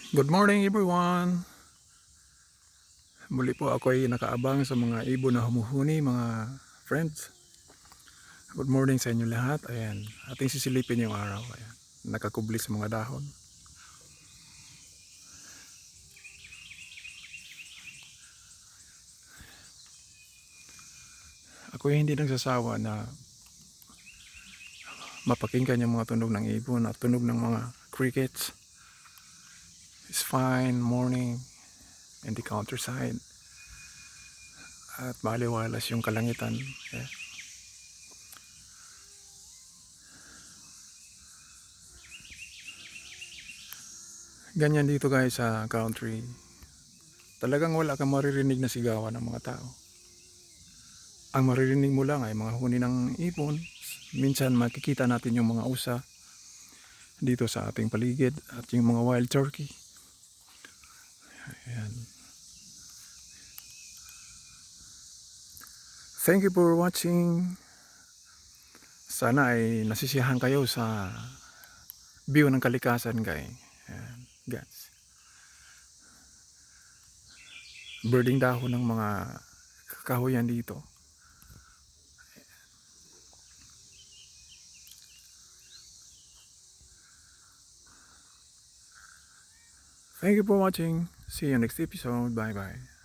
Good morning everyone! Muli po ako ay nakaabang sa mga ibon na humuhuni, mga friends. Good morning sa inyo lahat. Ayan, ating sisilipin yung araw. Ayan, nakakubli sa mga dahon. Ako ay hindi nagsasawa na mapakinggan yung mga tunog ng ibon at tunog ng mga crickets. It's fine morning in the countryside. At maliwalas yung kalangitan. Ayan. Ganyan dito guys sa country. Talagang wala kang maririnig na sigawan ng mga tao. Ang maririnig mo lang ay mga huni ng ibon. Minsan makikita natin yung mga usa dito sa ating paligid at yung mga wild turkey. Ayan. Thank you for watching. Sana ay nasisiyahan kayo sa view ng kalikasan guys. Ayan, guys. Birding dahon ng mga kahoyan dito. Thank you for watching. See you next episode. Bye bye.